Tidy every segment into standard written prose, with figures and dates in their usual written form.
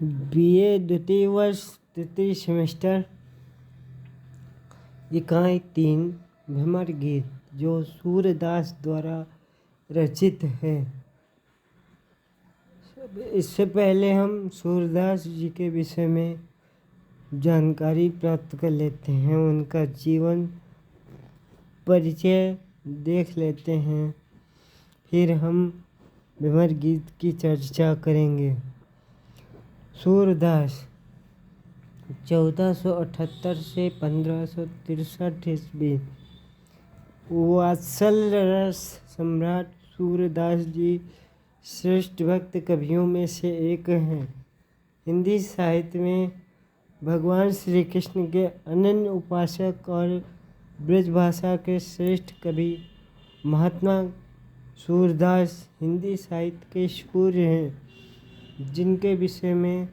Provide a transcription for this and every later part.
BA द्वितीय वर्ष तृतीय सेमेस्टर इकाई 3 भ्रमर गीत जो सूरदास द्वारा रचित है। इससे पहले हम सूरदास जी के विषय में जानकारी प्राप्त कर लेते हैं, उनका जीवन परिचय देख लेते हैं, फिर हम भ्रमर गीत की चर्चा करेंगे। सूरदास 1478 से 1563 ईस्वी। वात्सल्य रस सम्राट सूरदास जी श्रेष्ठ भक्त कवियों में से एक हैं। हिंदी साहित्य में भगवान श्री कृष्ण के अनन्य उपासक और ब्रजभाषा के श्रेष्ठ कवि महात्मा सूरदास हिंदी साहित्य के सूर्य हैं, जिनके विषय में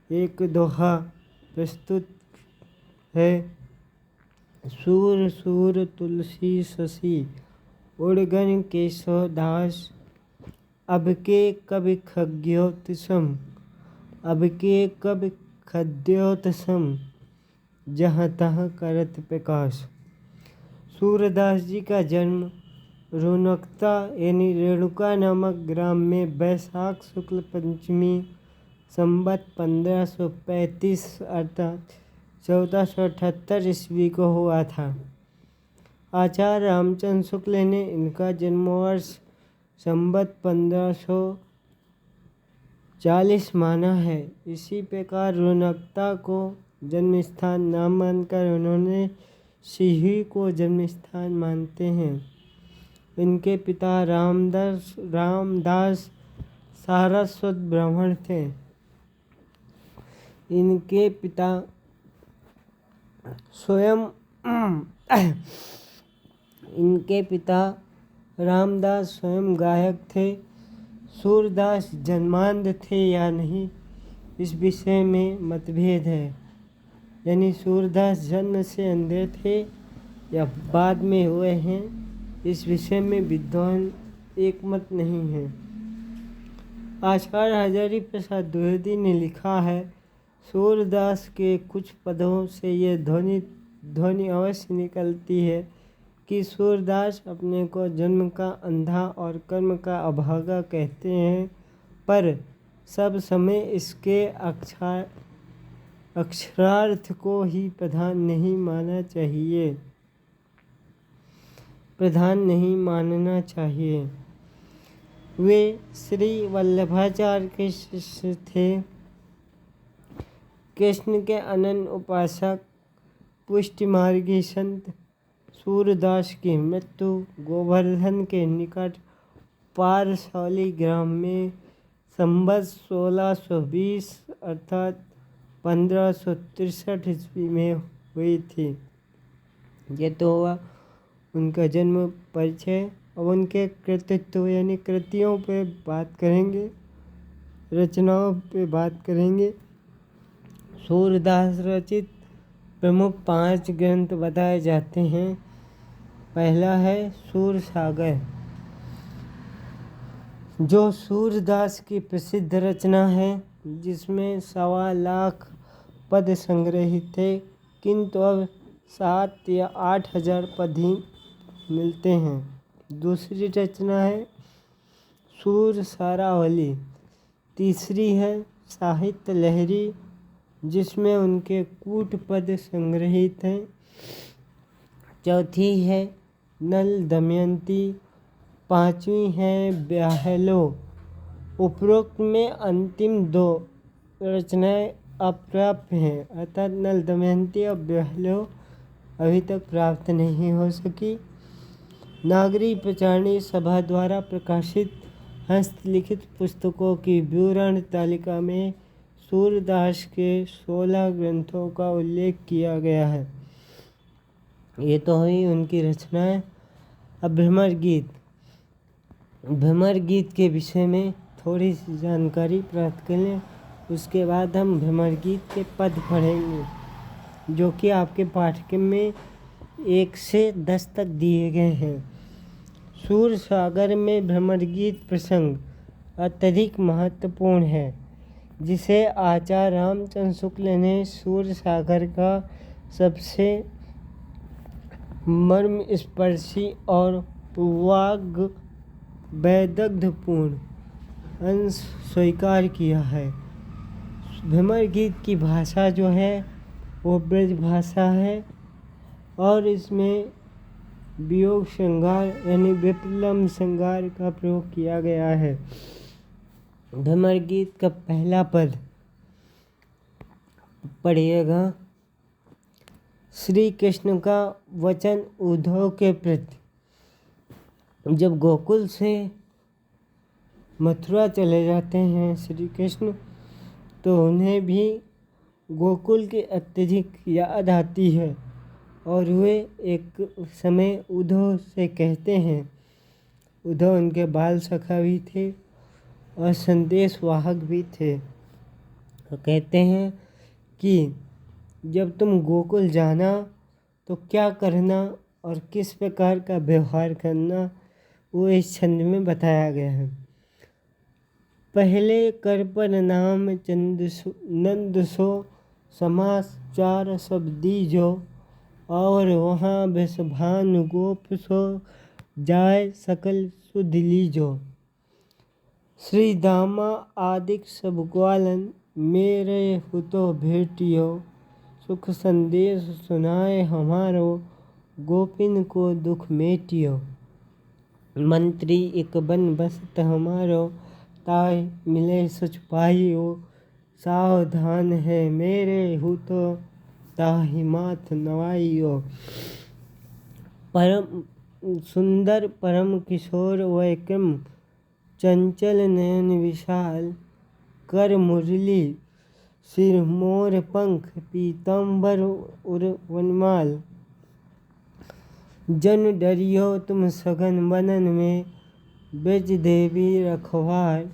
एक दोहा प्रस्तुत है। सूर सूर तुलसी शशि उड़गन केशव दास, अब के कवि खग्योतसम, अब के कवि खद्योतसम, जहाँ तहाँ करत प्रकाश। सूरदास जी का जन्म रौनकता यानी रेणुका नामक ग्राम में वैशाख शुक्ल पंचमी संवत 1535 अर्थात 1478 ईस्वी को हुआ था। आचार्य रामचंद्र शुक्ल ने इनका जन्मवर्ष संवत 1540 माना है। इसी प्रकार रौनकता को जन्मस्थान नाम मानकर उन्होंने सिही को जन्मस्थान मानते हैं। इनके पिता रामदास सारस्वत ब्राह्मण थे। इनके पिता रामदास स्वयं गायक थे। सूरदास जन्मांध थे या नहीं, इस विषय में मतभेद है। यानी सूरदास जन्म से अंधे थे या बाद में हुए हैं, इस विषय में विद्वान एकमत नहीं है। आचार्य हजारी प्रसाद द्विवेदी ने लिखा है, सूरदास के कुछ पदों से ये ध्वनि अवश्य निकलती है कि सूरदास अपने को जन्म का अंधा और कर्म का अभागा कहते हैं, पर सब समय इसके अक्षरार्थ को ही प्रधान नहीं मानना चाहिए। वे श्री वल्लभाचार्य के शिष्य थे। कृष्ण के अनन्य उपासक पुष्टिमार्गी संत सूरदास की मृत्यु गोवर्धन के निकट पारसौली ग्राम में संवत 1620 अर्थात 1563 ईस्वी में हुई थी। ये तो हुआ उनका जन्म परिचय। अब उनके कृतित्व यानी कृतियों पे बात करेंगे, रचनाओं पे बात करेंगे। सूरदास रचित प्रमुख 5 ग्रंथ बताए जाते हैं। पहला है सूरसागर, जो सूरदास की प्रसिद्ध रचना है, जिसमें 1.25 लाख पद संग्रहित थे, किंतु अब 7 या 8 हजार पद ही मिलते हैं। दूसरी रचना है सूरसारावली। तीसरी है साहित्य लहरी, जिसमें उनके कूट पद संग्रहित हैं। चौथी है नल दमयंती। 5वीं है ब्याहलो। उपरोक्त में अंतिम 2 रचनाएं अप्राप्य हैं, अर्थात नल दमयंती और ब्याहलो अभी तक प्राप्त नहीं हो सकी। नागरी प्रचारणी सभा द्वारा प्रकाशित हस्तलिखित पुस्तकों की विवरण तालिका में सूरदास के 16 ग्रंथों का उल्लेख किया गया है। ये तो हुई उनकी रचनाएं। अब भ्रमर गीत के विषय में थोड़ी सी जानकारी प्राप्त कर लें, उसके बाद हम भ्रमर गीत के पद पढ़ेंगे, जो कि आपके पाठ्यक्रम में 1 से 10 तक दिए गए हैं। सूरसागर में भ्रमर गीत प्रसंग अत्यधिक महत्वपूर्ण है। जिसे आचार्य रामचंद्र शुक्ल ने सूर्य सागर का सबसे मर्मस्पर्शी और वाग् वैदग्ध्यपूर्ण अंश स्वीकार किया है। भ्रमर गीत की भाषा जो है वो ब्रज भाषा है और इसमें वियोग श्रृंगार यानी विप्लव श्रृंगार का प्रयोग किया गया है। भ्रमर गीत का पहला पद पढ़िएगा। श्री कृष्ण का वचन उद्धव के प्रति। जब गोकुल से मथुरा चले जाते हैं श्री कृष्ण, तो उन्हें भी गोकुल की अत्यधिक याद आती है और वे एक समय उद्धव से कहते हैं, उद्धव उनके बाल सखा भी थे और संदेश वाहक भी थे, तो कहते हैं कि जब तुम गोकुल जाना तो क्या करना और किस प्रकार का व्यवहार करना, वो इस छंद में बताया गया है। पहले कर पर नाम नंद सो समास चार सब दीजो, और वहाँ वृषभानु गोप सो जाय सकल सुध लीजो। श्री दामा आदिक सब ग्वालन मेरे हुतो भेटियो, सुख संदेश सुनाए हमारो गोपिन को दुख मेटियो। मंत्री एक बन बसत हमारो, ताय मिले सच पाइयो, सावधान है मेरे हुतो ताहि माथ नवाइयो। परम सुंदर परम किशोर वैक्रम, चंचल नयन विशाल, कर मुरली सिर मोर पंख, पीताम्बर उर वनमाल। जन डरियो तुम सघन वनन में, ब्रज देवी रखवार,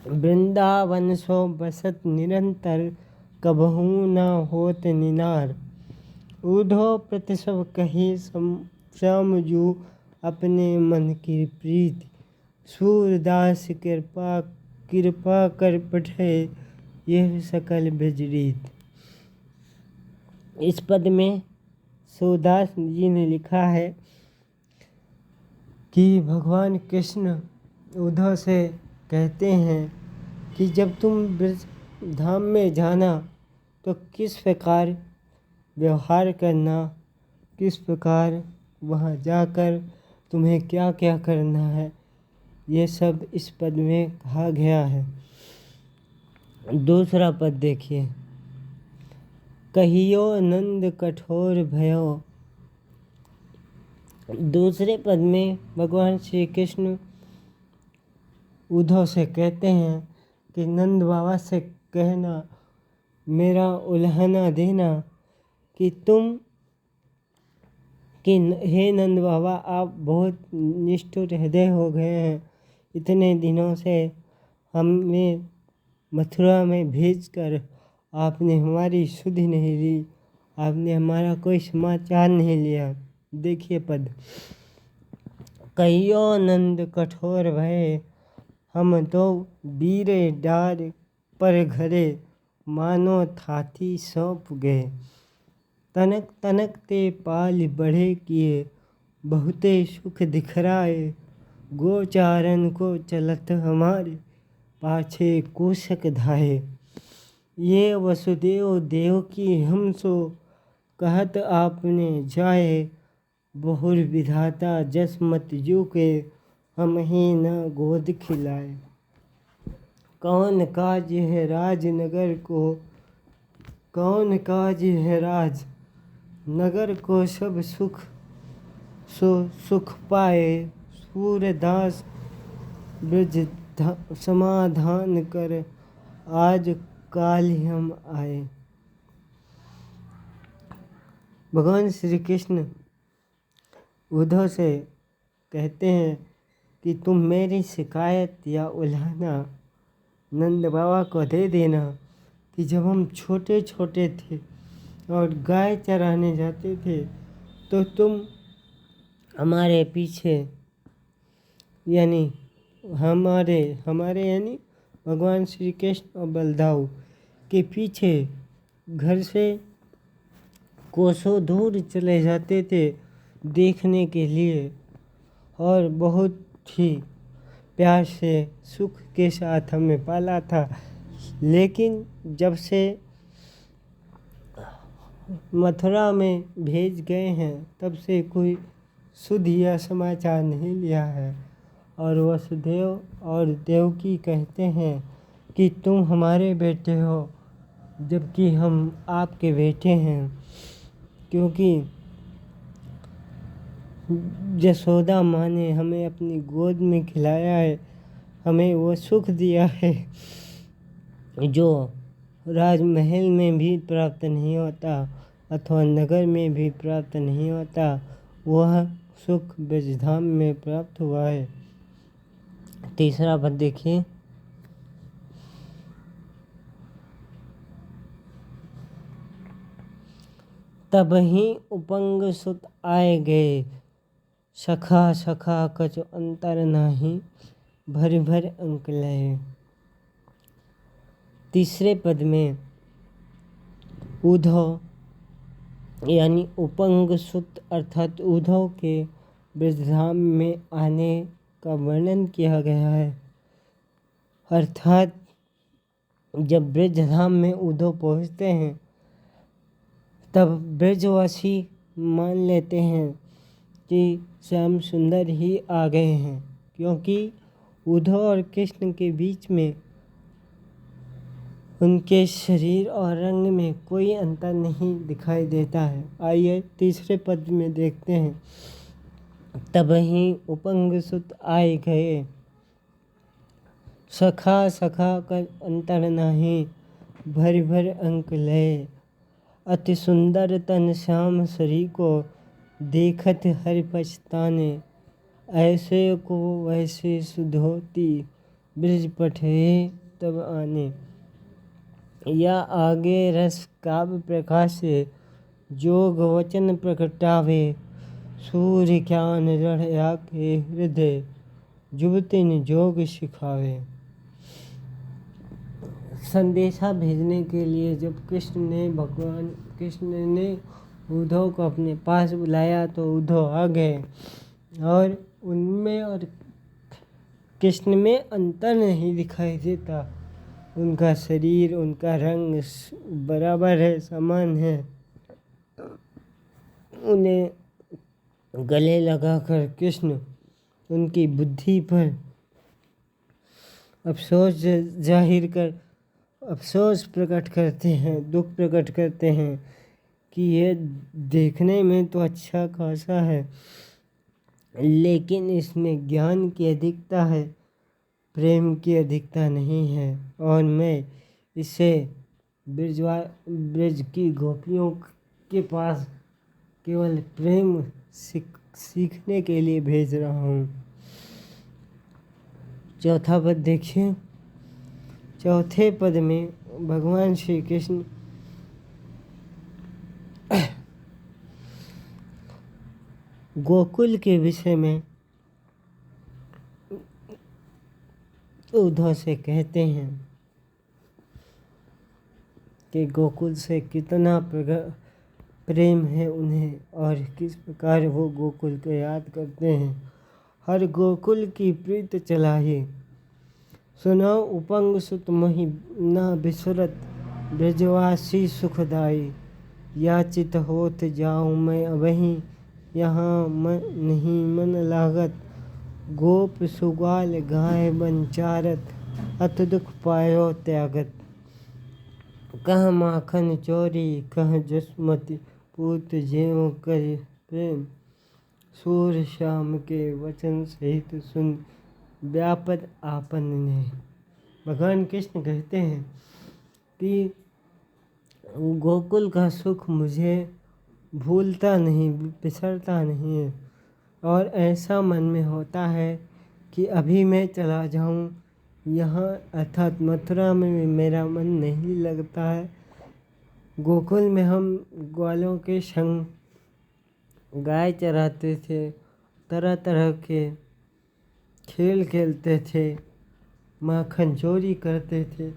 वृंदावन सो बसत निरंतर, कबहू न होत निनार। उद्धव प्रति सब कही श्याम जू, अपने मन की प्रीति, सूरदास कृपा कर पठे, यह सकल ब्रजरीत। इस पद में सूरदास जी ने लिखा है कि भगवान कृष्ण उद्धव से कहते हैं कि जब तुम ब्रज धाम में जाना तो किस प्रकार व्यवहार करना, किस प्रकार वहाँ जाकर तुम्हें क्या क्या करना है, ये सब इस पद में कहा गया है। दूसरा पद देखिए। कहियो नंद कठोर भयो। दूसरे पद में भगवान श्री कृष्ण उद्धव से कहते हैं कि नंद बाबा से कहना, मेरा उल्हाना देना कि हे नंद बाबा, आप बहुत निष्ठुर हृदय हो गए हैं। इतने दिनों से हमें मथुरा में भेजकर आपने हमारी सुधि नहीं ली, आपने हमारा कोई समाचार नहीं लिया। देखिए पद। कहियो नंद कठोर भये, हम तो वीरे डार पर घरे, मानो थाती सौंप गए। तनक तनक ते पाल बढ़े किए, बहुते सुख दिखराए, गोचारन को चलत हमारे, पाछे कोशक धाये। ये वसुदेव देव की हम सो, कहत आपने जाए, बहुर विधाता जस मत जू के, हम ही न गोद खिलाए। कौन काज है राजनगर को, कौन काज है राज नगर को, सब सुख सो सुख पाए। सूरदास ब्रज समाधान कर, आज काल हम आए। भगवान श्री कृष्ण उद्धव से कहते हैं कि तुम मेरी शिकायत या उल्हाना नंद बाबा को दे देना कि जब हम छोटे छोटे थे और गाय चराने जाते थे तो तुम हमारे पीछे यानी हमारे यानी भगवान श्री कृष्ण और बलदाऊ के पीछे घर से कोसों दूर चले जाते थे देखने के लिए और बहुत ही प्यार से सुख के साथ हमें पाला था। लेकिन जब से मथुरा में भेज गए हैं तब से कोई शुद्ध या समाचार नहीं लिया है। और वसुदेव और देवकी कहते हैं कि तुम हमारे बेटे हो जबकि हम आपके बेटे हैं, क्योंकि यशोदा माँ ने हमें अपनी गोद में खिलाया है, हमें वो सुख दिया है जो राजमहल में भी प्राप्त नहीं होता अथवा नगर में भी प्राप्त नहीं होता। वह सुख ब्रजधाम में प्राप्त हुआ है। तीसरा पद देखिए। तब ही उपंग सुत आए गए, सखा सखा कछु अंतर नाही, भर भर अंक लय। तीसरे पद में उद्धव यानी उपंग सुत अर्थात उद्धव के ब्रजधाम में आने का वर्णन किया गया है। अर्थात जब ब्रजधाम में उद्धव पहुँचते हैं तब ब्रजवासी मान लेते हैं कि श्याम सुंदर ही आ गए हैं, क्योंकि उद्धव और कृष्ण के बीच में उनके शरीर और रंग में कोई अंतर नहीं दिखाई देता है। आइए तीसरे पद में देखते हैं। तब ही उपंग सुत आए गए, सखा सखा कर अंतर नाही, भर भर अंक लय। अति सुंदर तन श्याम सरी को, देखत हरि पछताने। ऐसे को वैसे सुधोती, ब्रज पठे तब आने। या आगे रस काव्य प्रकाश से जोग वचन प्रकटावे, सूर्य ज्ञान रण आके हृदय, जुबतिन जोग सिखावे। संदेशा भेजने के लिए जब भगवान कृष्ण ने उद्धव को अपने पास बुलाया तो उद्धव आ गए और उनमें और कृष्ण में अंतर नहीं दिखाई देता। उनका शरीर उनका रंग बराबर है, समान है। उन्हें गले लगाकर कृष्ण उनकी बुद्धि पर अफसोस प्रकट करते हैं, दुख प्रकट करते हैं कि ये देखने में तो अच्छा खासा है लेकिन इसमें ज्ञान की अधिकता है, प्रेम की अधिकता नहीं है। और मैं इसे ब्रज की गोपियों के पास केवल प्रेम सीखने के लिए भेज रहा हूँ। चौथा पद देखिए। चौथे पद में भगवान श्री कृष्ण गोकुल के विषय में उद्धव से कहते हैं कि गोकुल से कितना प्रेम है उन्हें और किस प्रकार वो गोकुल को याद करते हैं। हर गोकुल की प्रीत चलाही, सुनो उपंग सुत मोहि न बिसरत, ब्रजवासी सुखदाई। याचित होत जाऊँ मैं अबहीं, यहाँ नहीं मन लागत। गोप सुग्वाल गाय बंचारत, अत दुख पायो त्यागत। कह माखन चोरी कह जसमति, पूत जेव कर प्रेम। सूर श्याम के वचन सहित सुन, व्यापद आपन ने। भगवान कृष्ण कहते हैं कि गोकुल का सुख मुझे भूलता नहीं, बिसरता नहीं है और ऐसा मन में होता है कि अभी मैं चला जाऊं यहाँ अर्थात मथुरा में मेरा मन नहीं लगता है। गोकुल में हम ग्वालों के संग गाय चराते थे, तरह तरह के खेल खेलते थे माखन चोरी करते थे।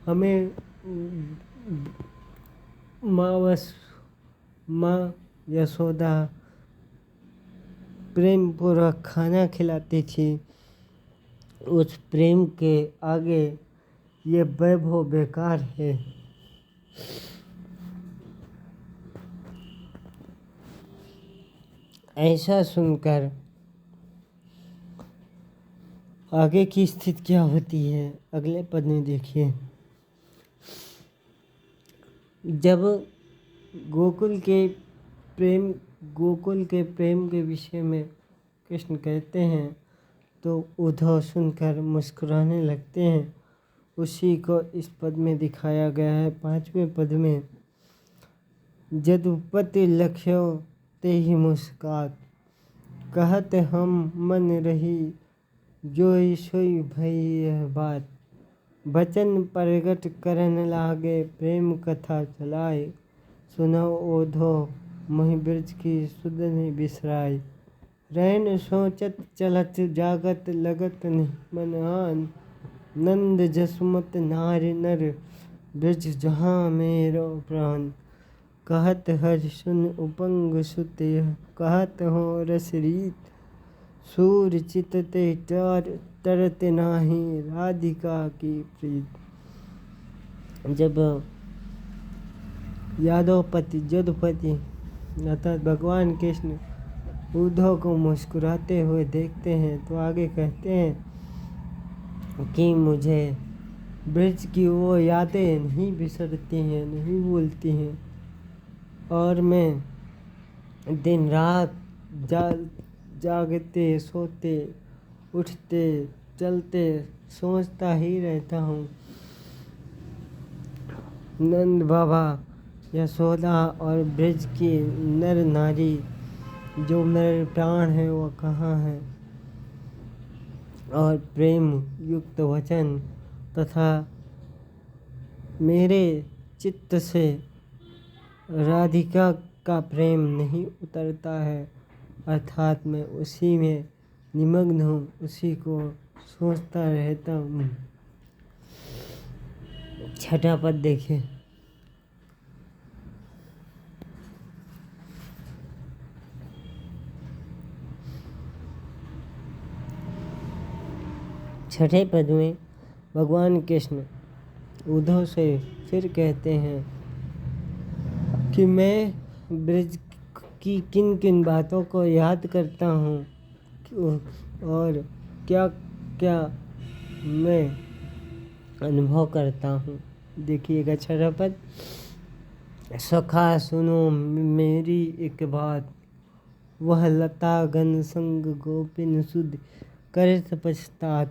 हमें माँ यशोदा प्रेम पूर्वक खाना खिलाती थी। उस प्रेम के आगे ये वैभव बेकार है। ऐसा सुनकर आगे की स्थिति क्या होती है अगले पद में देखिए। जब गोकुल के प्रेम के विषय में कृष्ण कहते हैं तो उद्धव सुनकर मुस्कुराने लगते हैं। उसी को इस पद में दिखाया गया है 5वें पद में। यदुपति लख्यो ते ही मुस्कात, कहत हम मन रही जोई सोई भई यह बात। बचन प्रगट करन लागे प्रेम कथा चलाए, सुनो ओधो मोहि ब्रज की सुधनि बिसराय। रैन सोचत चलत जागत लगत नहीं मन आन, नंद जसुमत नारि नर ब्रज जहाँ मेरो प्राण। कहत हर सुन उपंग सुत यह, कहत हो रस रीत, सूर चित ते तरत नाही राधिका की प्रीत। जब यदुपति अर्थात भगवान कृष्ण उद्धव को मुस्कुराते हुए देखते हैं तो आगे कहते हैं कि मुझे ब्रज की वो यादें नहीं बिसरती हैं, नहीं भूलती हैं, और मैं दिन रात जागते सोते उठते चलते सोचता ही रहता हूँ नंद बाबा यशोदा और ब्रज की नर नारी जो मेरे प्राण है वो कहाँ है। और प्रेम युक्त वचन तथा मेरे चित्त से राधिका का प्रेम नहीं उतरता है, अर्थात मैं उसी में निमग्न हूँ, उसी को सोचता रहता हूँ। 6वां पद देखिए। छठे पद में भगवान कृष्ण उद्धव से फिर कहते हैं कि मैं ब्रज की किन किन बातों को याद करता हूँ और क्या क्या मैं अनुभव करता हूँ। देखिएगा 6वां पद। सखा सुनो मेरी एक बात, वह लता गन संग गोपिन सुध करत पछतात।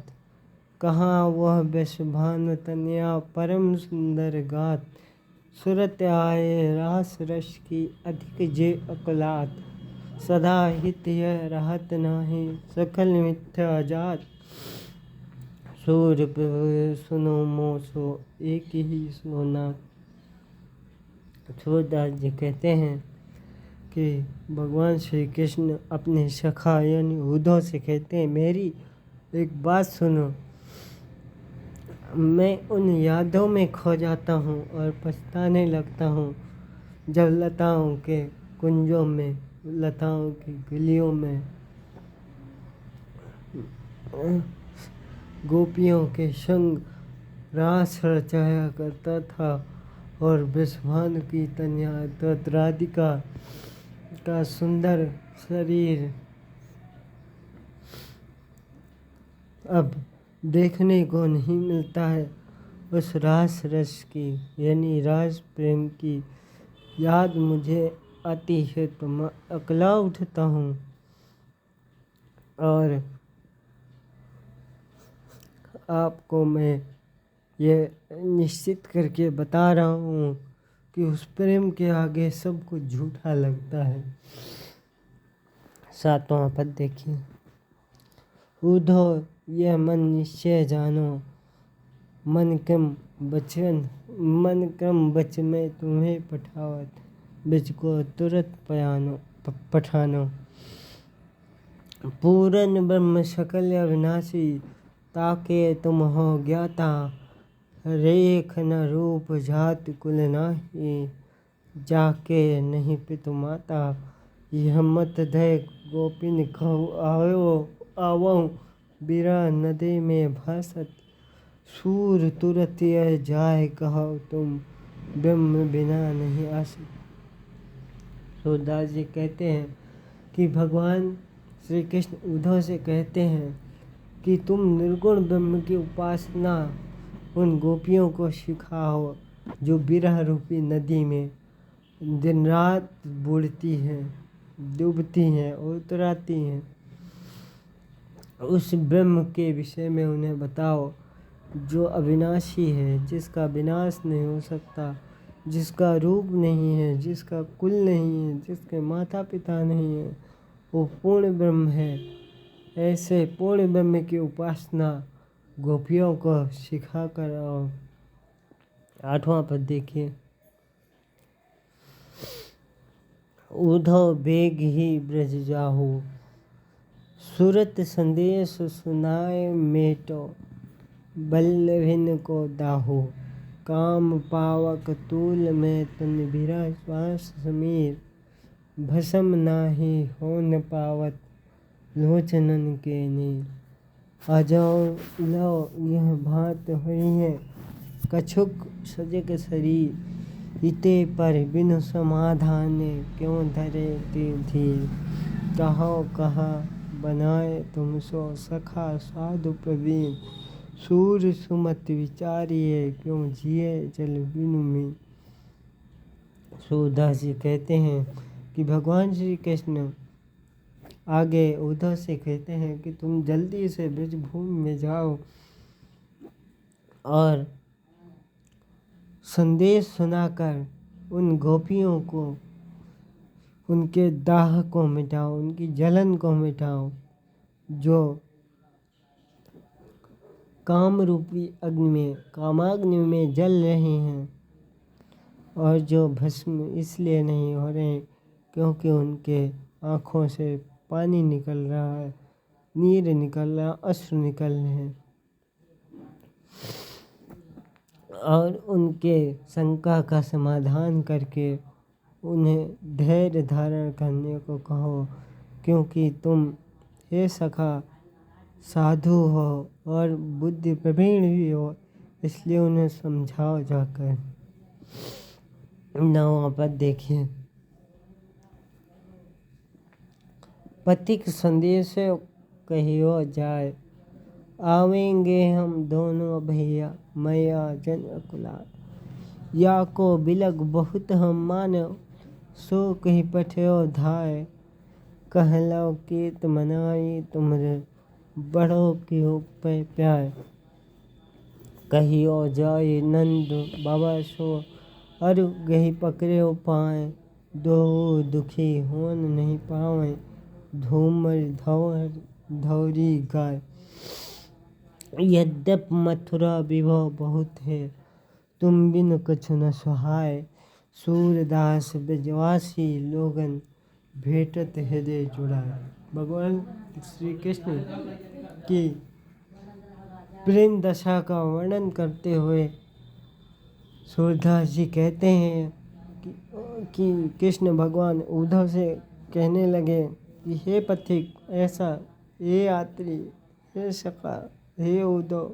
कहाँ वह वृषभानु तनया परम सुंदर गात, सुरत आए रास रस की अधिक जे अकलात। सदा हित यह रहत नाही सकल मिथ्या जात, सूर सुनो मोसो एक ही सोनाथ। सूरदास जी कहते हैं कि भगवान श्री कृष्ण अपने सखा यानी उद्धव से कहते हैं मेरी एक बात सुनो। मैं उन यादों में खो जाता हूँ और पछताने लगता हूँ जब लताओं के कुंजों में, लताओं की गलियों में गोपियों के संग रास रचाया करता था और वृषभानु की तनया अर्थात राधिका का सुंदर शरीर अब देखने को नहीं मिलता है। उस रास रस की यानी रास प्रेम की याद मुझे आती है तो मैं अकला उठता हूँ और आपको मैं ये निश्चित करके बता रहा हूँ कि उस प्रेम के आगे सब कुछ झूठा लगता है। 7वां पद देखिए। उद्धव यह मन निश्चय जानो, मन क्रम बच में तुम्हें पठावत, ब्रज को तुरंत पठानो। पूरन ब्रह्म सकल अविनाशी, ताके तुम हो ज्ञाता, रेख न रूप जात कुल नाही, जाके नहीं पितु माता। यह मत दय गोपिन कहु आवहु, बिरह नदी में भासत, सूर तुरत यह जाय कहो तुम, ब्रह्म बिना नहीं आसत। सूरदास जी कहते हैं कि भगवान श्री कृष्ण उद्धव से कहते हैं कि तुम निर्गुण ब्रह्म की उपासना उन गोपियों को सिखाओ जो विरह रूपी नदी में दिन रात बुड़ती हैं, डूबती हैं और उतराती हैं। उस ब्रह्म के विषय में उन्हें बताओ जो अविनाशी है, जिसका विनाश नहीं हो सकता, जिसका रूप नहीं है, जिसका कुल नहीं है, जिसके माता पिता नहीं है, वो पूर्ण ब्रह्म है। ऐसे पूर्ण ब्रह्म की उपासना गोपियों को सिखा कर आओ। 8वां पद देखिए। उद्धव बेग ही ब्रज जाहु, सुरत संदेश सुनाए मेटो, बल्लभिन को दाहु, काम पावक तूल में तन बिरह श्वास समीर, भसम नाही हो न पावत लोचनन के नीर। आ जाओ लो यह भात हुई है, कछुक सजग शरीर, इते पर बिनु समाधाने क्यों धरे धीर। कहो कहा बनाए तुम सो सखा साधु प्रवीण, सूर सुमत विचारिए क्यों जिए जल बिनु मीन। सूरदास जी कहते हैं कि भगवान श्री कृष्ण आगे उद्धव से कहते हैं कि तुम जल्दी से ब्रजभूमि में जाओ और संदेश सुनाकर उन गोपियों को, उनके दाह को मिटाओ, उनकी जलन को मिटाओ, जो काम रूपी अग्नि में, कामाग्नि में जल रहे हैं और जो भस्म इसलिए नहीं हो रहे क्योंकि उनके आँखों से पानी निकल रहा है, नीर निकल रहा, अश्रु निकल रहे हैं और उनके शंका का समाधान करके उन्हें धैर्य धारण करने को कहो, क्योंकि तुम हे सखा साधु हो और बुद्धि प्रवीण भी हो, इसलिए उन्हें समझाओ जाकर। 9वां पद देखिए। पथिक संदेश कहियो जाए, आवेंगे हम दोनों भैया, मैया जन अकुलाल। या को बिलग बहुत हम मानो, सो कही पठयो धाय, कहलो कीत मनाई तुमरे, बड़ो क्यों पे प्याय। कहियो जाय नंद बाबा सो, अरु गही पकड़े पाए, दो दुखी होन नहीं पावे, धूमर धौर धौरी गाय। यद्यप मथुरा विभव बहुत है, तुम बिन कछु न सुहाय, सूरदास ब्रजवासी लोगन, भेटत हृदय जुड़ाए। भगवान श्री कृष्ण की प्रेम दशा का वर्णन करते हुए सूरदास जी कहते हैं कि कृष्ण भगवान उद्धव से कहने लगे कि हे पथिक, ऐसा, हे यात्री, हे सखा, हे उद्धव,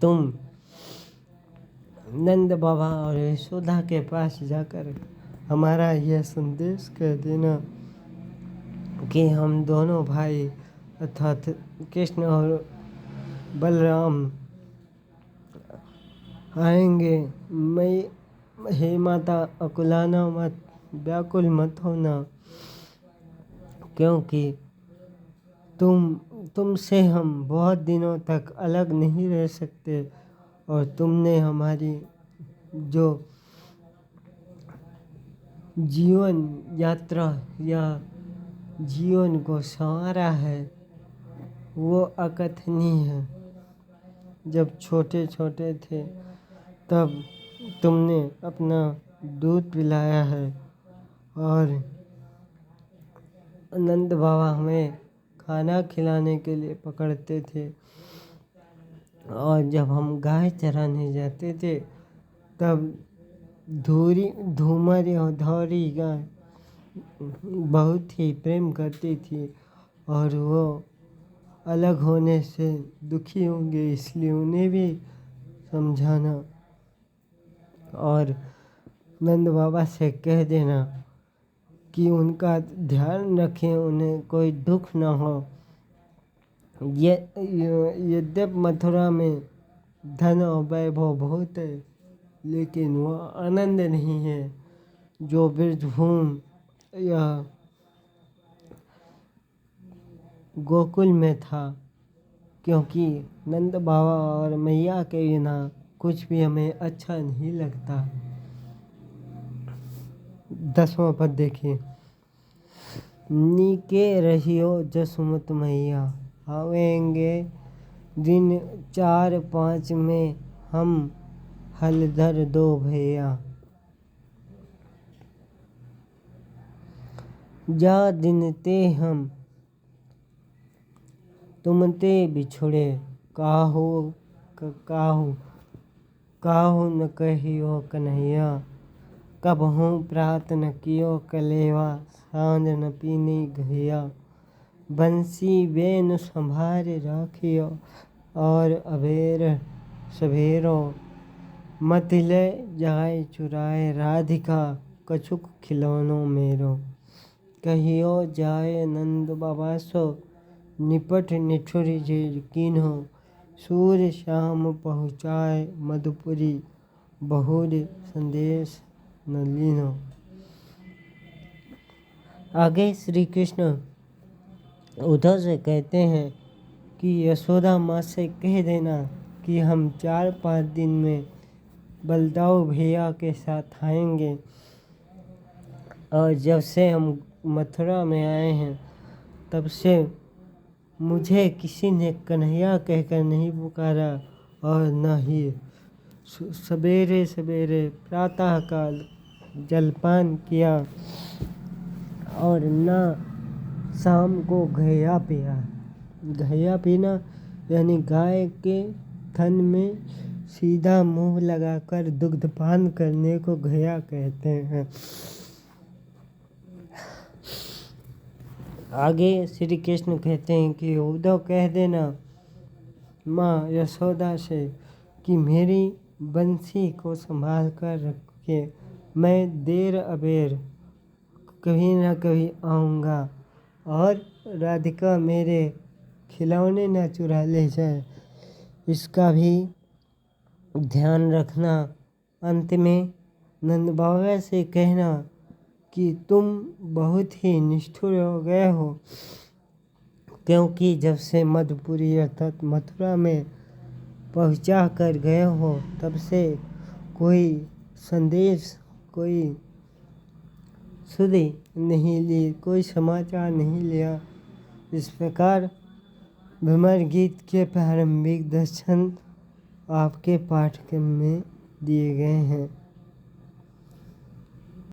तुम नंद बाबा और यशोदा के पास जाकर हमारा यह संदेश कह देना कि हम दोनों भाई अर्थात कृष्ण और बलराम आएंगे। मैं हे माता अकुलाना मत, व्याकुल मत होना, क्योंकि तुमसे हम बहुत दिनों तक अलग नहीं रह सकते और तुमने हमारी जो जीवन यात्रा या जीवन को संवारा है वो अकथनीय है। जब छोटे छोटे थे तब तुमने अपना दूध पिलाया है और नंद बाबा हमें खाना खिलाने के लिए पकड़ते थे। और जब हम गाय चराने जाते थे तब धूमर या धौरी गाय बहुत ही प्रेम करती थी और वो अलग होने से दुखी होंगे, इसलिए उन्हें भी समझाना और नंद बाबा से कह देना कि उनका ध्यान रखें, उन्हें कोई दुख ना हो। यद्यपि मथुरा में धन और वैभव बहुत है, लेकिन वह आनंद नहीं है जो ब्रजभूमि या गोकुल में था, क्योंकि नंद बाबा और मैया के बिना कुछ भी हमें अच्छा नहीं लगता। 10वां पद देखिए। नीके रहियो जसुमत मैया, आवेंगे दिन 4-5 में हम हलधर दो भैया। जा दिन ते हम तुमते बिछुड़े, काहू न कहियो कन्हैया। कबहूँ प्रात न कियो कलेवा, सांझ न पीनी घैया। बंसी बेनु संभार राखियो, और अबेर सवेरो। मत ले जाए चुराए राधिका, कछुक खिलौनो मेरो। कहियो जाए नंद बाबा सो, निपट निठुर जे कीन्हो। सूर्य शाम पहुँचाए मधुपुरी, बहुर संदेश न लीन्हो। आगे श्री कृष्ण उद्धव से कहते हैं कि यशोदा माँ से कह देना कि हम 4-5 दिन में बलदाऊ भैया के साथ आएंगे, और जब से हम मथुरा में आए हैं तब से मुझे किसी ने कन्हैया कहकर नहीं पुकारा, और न ही सवेरे सवेरे प्रातःकाल जलपान किया, और न शाम को घैया पिया। घैया पीना यानी गाय के थन में सीधा मुंह लगाकर दुग्धपान करने को घैया कहते हैं। आगे श्री कृष्ण कहते हैं कि उद्धव कह देना माँ यशोदा से कि मेरी बंसी को संभाल कर रखे, मैं देर अबेर कभी ना कभी आऊँगा, और राधिका मेरे खिलौने न चुरा ले जाए, इसका भी ध्यान रखना। अंत में नंद बाबा से कहना कि तुम बहुत ही निष्ठुर हो गए हो, क्योंकि जब से मधुपुरी अर्थात मथुरा में पहुंचा कर गए हो तब से कोई संदेश, कोई सुधि नहीं ली, कोई समाचार नहीं लिया। इस प्रकार भ्रमर गीत के प्रारंभिक 10 छंद आपके पाठ्यक्रम में दिए गए हैं।